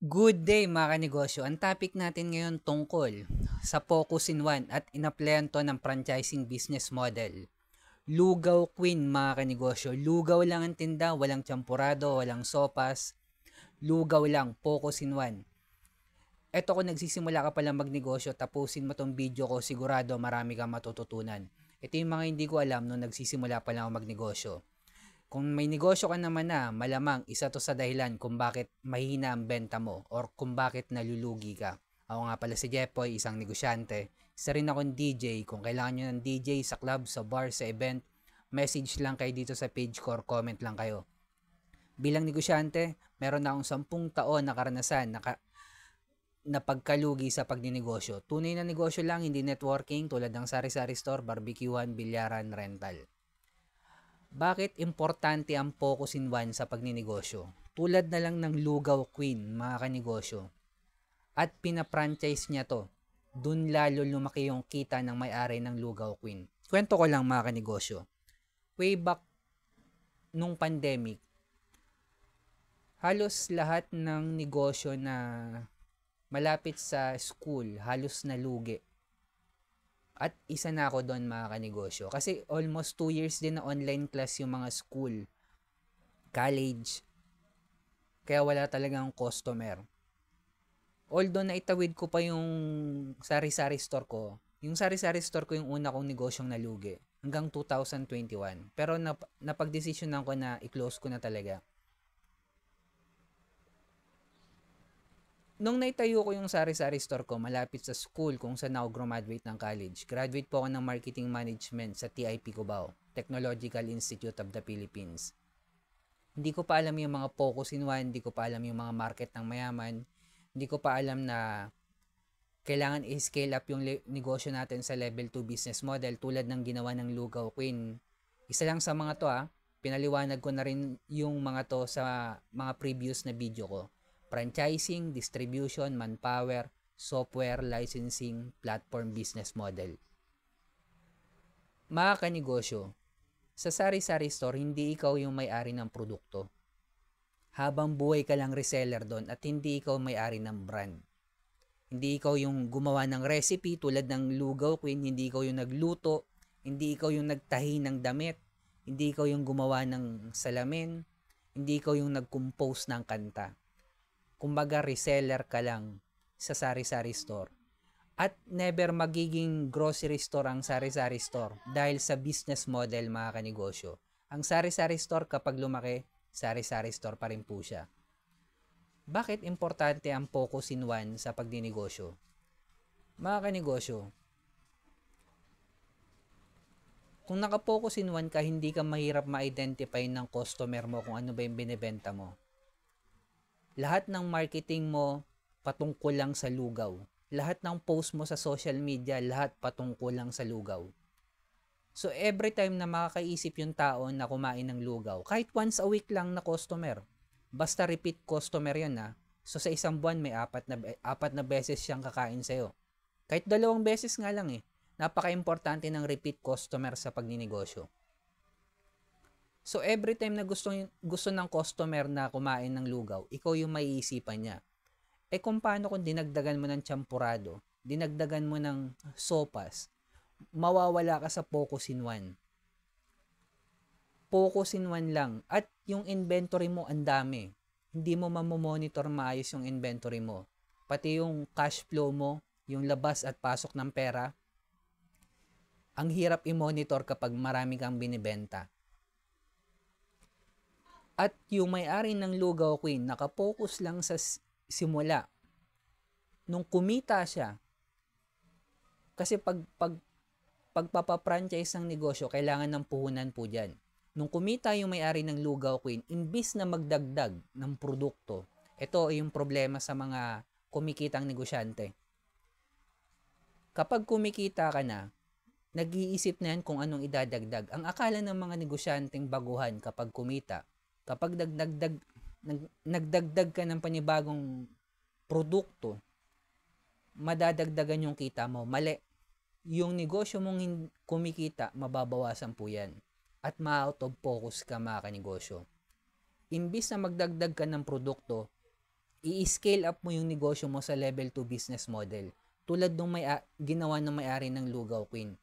Good day mga kanegosyo. Ang topic natin ngayon tungkol sa Focus in One at inaplayan to ng franchising business model. Lugaw Queen mga kanegosyo. Lugaw lang ang tinda, walang champurado, walang sopas. Lugaw lang, Focus in One. Eto kung nagsisimula ka palang magnegosyo, tapusin mo tong video ko, sigurado marami kang matututunan. Ito yung mga hindi ko alam nung nagsisimula pa lang ako magnegosyo. Kung may negosyo ka naman na, malamang isa to sa dahilan kung bakit mahina ang benta mo or kung bakit nalulugi ka. Ako nga pala si Jepoy, isang negosyante. Isa rin akong DJ. Kung kailangan nyo ng DJ sa club, sa bar, sa event, message lang kayo dito sa page ko or comment lang kayo. Bilang negosyante, meron na akong 10 taon na karanasan na pagkalugi sa pagninegosyo. Tunay na negosyo lang, hindi networking tulad ng sari-sari store, barbecuehan, bilyaran, rental. Bakit importante ang Focus in One sa pagninegosyo? Tulad na lang ng Lugaw Queen, mga kanegosyo. At pina-franchise niya to. Dun lalo lumaki yung kita ng may-ari ng Lugaw Queen. Kwento ko lang mga kanegosyo. Way back nung pandemic, halos lahat ng negosyo na malapit sa school, halos nalugi. At isa na ako doon mga kanegosyo. Kasi almost 2 years din na online class yung mga school, college. Kaya wala talagang customer. Although naitawid ko pa yung sari-sari store ko. Yung sari-sari store ko yung una kong negosyong nalugi. Hanggang 2021. Pero napag-desisyonan ko na i-close ko na talaga. Nung naitayo ko yung sari-sari store ko malapit sa school kung saan ako graduate ng college, graduate po ako ng marketing management sa TIP Cubao, Technological Institute of the Philippines. Hindi ko pa alam yung mga Focus in One, hindi ko pa alam yung mga market ng mayaman, hindi ko pa alam na kailangan i-scale up yung negosyo natin sa level 2 business model tulad ng ginawa ng Lugaw Queen. Isa lang sa mga to pinaliwanag ko na rin yung mga to sa mga previous na video ko. Franchising, distribution, manpower, software, licensing, platform business model. Mga kanegosyo, sa sari-sari store, hindi ikaw yung may-ari ng produkto. Habang buhay ka lang reseller doon at hindi ikaw may-ari ng brand. Hindi ikaw yung gumawa ng recipe tulad ng Lugaw Queen, hindi ikaw yung nagluto, hindi ikaw yung nagtahi ng damit, hindi ikaw yung gumawa ng salamin, hindi ikaw yung nag-compose ng kanta. Kumbaga reseller ka lang sa sari-sari store. At never magiging grocery store ang sari-sari store dahil sa business model mga kanegosyo. Ang sari-sari store kapag lumaki, sari-sari store pa rin po siya. Bakit importante ang Focus in One sa pagdinegosyo? Mga kanegosyo, kung naka-focus in one ka, hindi ka mahirap ma-identify ng customer mo kung ano ba yung binibenta mo. Lahat ng marketing mo patungkol lang sa lugaw. Lahat ng post mo sa social media, lahat patungkol lang sa lugaw. So every time na makakaisip yung tao na kumain ng lugaw, kahit once a week lang na customer, basta repeat customer yan So sa isang buwan may apat na beses siyang kakain sa'yo. Kahit 2 beses nga lang Napaka-importante ng repeat customer sa pagninegosyo. So every time na gusto ng customer na kumain ng lugaw, ikaw yung maiisipan niya. Kung paano kung dinagdagan mo ng champurado, dinagdagan mo ng sopas, mawawala ka sa Focus in One. Focus in One lang. At yung inventory mo ang dami. Hindi mo mamomonitor maayos yung inventory mo. Pati yung cash flow mo, yung labas at pasok ng pera, ang hirap i-monitor kapag marami kang binibenta. At yung may-ari ng Lugaw Queen, nakapokus lang sa simula. Nung kumita siya, kasi pagpapafranchise ng negosyo, kailangan ng puhunan po dyan. Nung kumita yung may-ari ng Lugaw Queen, imbis na magdagdag ng produkto, ito yung problema sa mga kumikitang negosyante. Kapag kumikita ka na, nag-iisip na yan kung anong idadagdag. Ang akala ng mga negosyanteng baguhan kapag kumita, kapag nagdagdag ka ng panibagong produkto, madadagdagan yung kita mo. Mali. Yung negosyo mong kumikita, mababawasan po yan. At ma-out of focus ka mga kanegosyo. Imbis na magdagdag ka ng produkto, i-scale up mo yung negosyo mo sa level 2 business model. Tulad nung ginawa ng may-ari ng Lugaw Queen.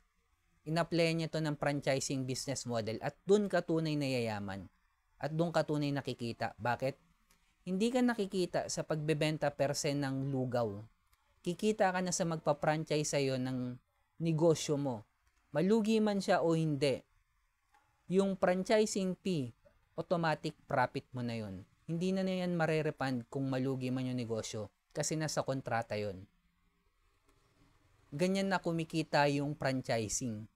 In-apply niya to ng franchising business model at dun ka tunay na yayaman. At dun ka tunay nakikita. Bakit? Hindi ka nakikita sa pagbebenta per se ng lugaw. Kikita ka na sa magpa-franchise sa'yo ng negosyo mo. Malugi man siya o hindi. Yung franchising fee, automatic profit mo na yun. Hindi na yan marerepand kung malugi man yung negosyo kasi nasa kontrata yun. Ganyan na kumikita yung franchising.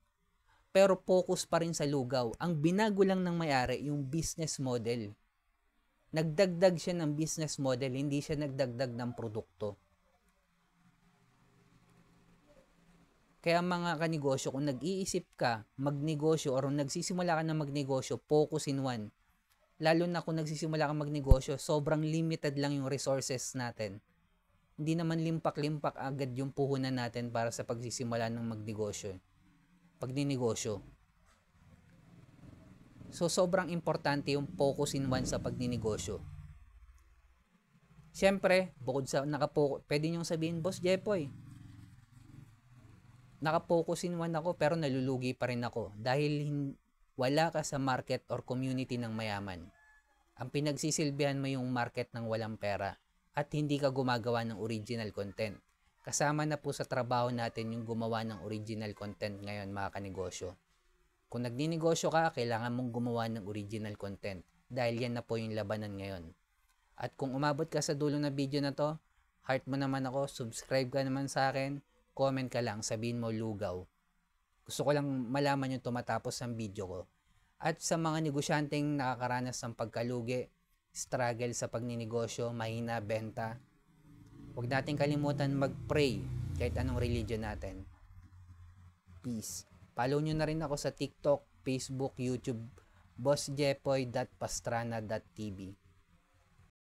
Pero focus pa rin sa lugaw. Ang binago lang ng may-ari yung business model. Nagdagdag siya ng business model, hindi siya nagdagdag ng produkto. Kaya mga kanegosyo, kung nag-iisip ka magnegosyo or nagsisimula ka na magnegosyo, focus in one. Lalo na kung nagsisimula ka magnegosyo, sobrang limited lang yung resources natin. Hindi naman limpak-limpak agad yung puhunan natin para sa pagsisimula ng magnegosyo. Pagninegosyo. So, sobrang importante yung focus in one sa pagninegosyo. Siyempre, bukod sa pwede nyong sabihin, Boss Jepoy, naka-focus in one ako pero nalulugi pa rin ako dahil wala ka sa market or community ng mayaman. Ang pinagsisilbihan mo yung market ng walang pera at hindi ka gumagawa ng original content. Kasama na po sa trabaho natin yung gumawa ng original content ngayon mga kanegosyo. Kung nagninegosyo ka, kailangan mong gumawa ng original content dahil yan na po yung labanan ngayon. At kung umabot ka sa dulo na video na to, heart mo naman ako, subscribe ka naman sa akin, comment ka lang, sabihin mo lugaw. Gusto ko lang malaman yung tumatapos ng video ko. At sa mga negosyanteng nakakaranas ng pagkalugi, struggle sa pagninegosyo, mahina benta, huwag natin kalimutan mag-pray kahit anong religion natin. Peace. Follow nyo na rin ako sa TikTok, Facebook, YouTube, bossjepoy.pastrana.tv.